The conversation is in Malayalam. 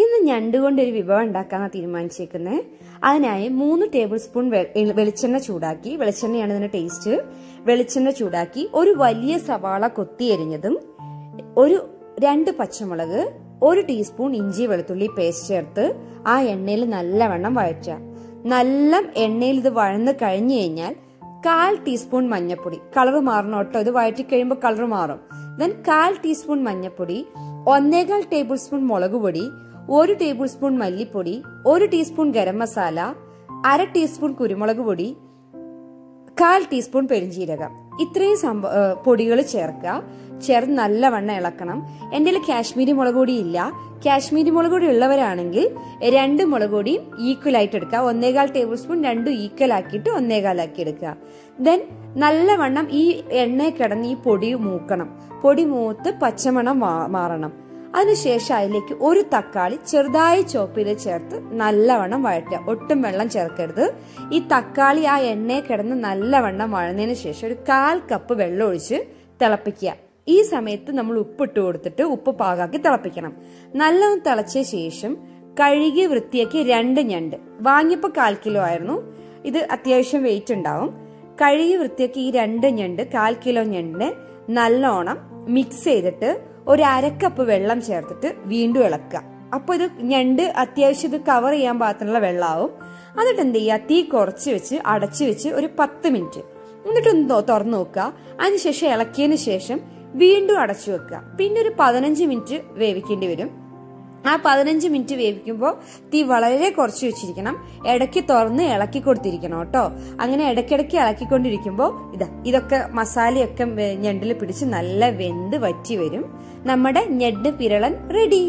ഇന്ന് ഞണ്ട് കൊണ്ട് ഒരു വിഭവം ഉണ്ടാക്കാനാണ് തീരുമാനിച്ചേക്കുന്നത്. അതിനായി 3 ടേബിൾ സ്പൂൺ വെളിച്ചെണ്ണ ചൂടാക്കി, വെളിച്ചെണ്ണയാണ് ഇതിന്റെ ടേസ്റ്റ്. വെളിച്ചെണ്ണ ചൂടാക്കി ഒരു വലിയ സവാള കൊത്തി എരിഞ്ഞതും, 2 പച്ചമുളക്, 1 ടീസ്പൂൺ ഇഞ്ചി വെളുത്തുള്ളി പേസ്റ്റ് ചേർത്ത് ആ എണ്ണയിൽ നല്ലവണ്ണം വഴറ്റുക. നല്ല എണ്ണയിൽ ഇത് വഴന്ന് കഴിഞ്ഞു കഴിഞ്ഞാൽ 1/4 ടീസ്പൂൺ മഞ്ഞപ്പൊടി, കളർ മാറണം കേട്ടോ, ഇത് വഴറ്റി കഴിയുമ്പോൾ കളർ മാറും. ദെൻ 1/4 ടീസ്പൂൺ മഞ്ഞപ്പൊടി, 1.25 ടേബിൾ സ്പൂൺ മുളക് പൊടി, 1 ടേബിൾ സ്പൂൺ മല്ലിപ്പൊടി, 1 ടീസ്പൂൺ ഗരം മസാല, 1/2 ടീസ്പൂൺ കുരുമുളക് പൊടി, 1/4 ടീസ്പൂൺ പെരിഞ്ജീരകം. ഇത്രയും പൊടികൾ ചേർക്കുക. ചേർത്ത് നല്ലവണ്ണം ഇളക്കണം. എന്റെ കാശ്മീരി മുളക് പൊടി ഇല്ല. കാശ്മീരി മുളക് പൊടി ഉള്ളവരാണെങ്കിൽ 2 മുളക് പൊടിയും ഈക്വൽ ആയിട്ട് എടുക്കുക. 1.25 ടേബിൾ സ്പൂൺ 2 ഈക്വൽ ആക്കിയിട്ട് 1.25 ആക്കി എടുക്കുക. ദെൻ നല്ലവണ്ണം ഈ എണ്ണയിൽ കിടന്ന് ഈ പൊടി മൂക്കണം. പൊടി മൂത്ത് പച്ചമണം മാറണം. അതിനുശേഷം അതിലേക്ക് 1 തക്കാളി ചെറുതായി ചോപ്പ് ചെയ്ത് ചേർത്ത് നല്ലവണ്ണം വഴറ്റുക. ഒട്ടും വെള്ളം ചേർക്കരുത്. ഈ തക്കാളി ആ എണ്ണയിൽ കിടന്ന് നല്ലവണ്ണം വഴന്നതിന് ശേഷം 1/4 കപ്പ് വെള്ളം ഒഴിച്ച് തിളപ്പിക്കുക. ഈ സമയത്ത് നമ്മൾ ഉപ്പിട്ട് കൊടുത്തിട്ട് ഉപ്പ് പാകാക്കി തിളപ്പിക്കണം. നല്ലവണ്ണം തിളച്ച ശേഷം കഴുകി വൃത്തിയാക്കി 2 ഞണ്ട് വാങ്ങിയപ്പോൾ 1/4 കിലോ ആയിരുന്നു. ഇത് അത്യാവശ്യം വെയിറ്റ് ഉണ്ടാവും. കഴുകി വൃത്തിയാക്കി ഈ 2 ഞണ്ട് 1/4 കിലോ ഞണ്ടിനെ നല്ലോണം മിക്സ് ചെയ്തിട്ട് 1/2 കപ്പ് വെള്ളം ചേർത്തിട്ട് വീണ്ടും ഇളക്കുക. അപ്പൊ ഇത് ഞണ്ട് അത്യാവശ്യം ഇത് കവർ ചെയ്യാൻ പാകത്തിനുള്ള വെള്ളമാവും. എന്നിട്ട് എന്ത് ചെയ്യുക, തീ കുറച്ച് വെച്ച് അടച്ചു വെച്ച് ഒരു 10 മിനിറ്റ് എന്നിട്ടൊന്ന് തുറന്നു നോക്കുക. അതിനുശേഷം ഇളക്കിയതിന് ശേഷം വീണ്ടും അടച്ചു വെക്കുക. പിന്നെ ഒരു 15 മിനിറ്റ് വേവിക്കേണ്ടി വരും. ആ 15 മിനിറ്റ് വേവിക്കുമ്പോൾ തീ വളരെ കുറച്ച് വെച്ചിരിക്കണം. ഇടയ്ക്ക് തുറന്ന് ഇളക്കി കൊടുത്തിരിക്കണം കേട്ടോ. അങ്ങനെ ഇടയ്ക്കിടയ്ക്ക് ഇളക്കിക്കൊണ്ടിരിക്കുമ്പോൾ ഇതൊക്കെ മസാലയൊക്കെ ഞണ്ടിൽ പിടിച്ച് നല്ല വെന്ത് വറ്റി വരും. നമ്മുടെ ഞണ്ട് പിരളൻ റെഡി.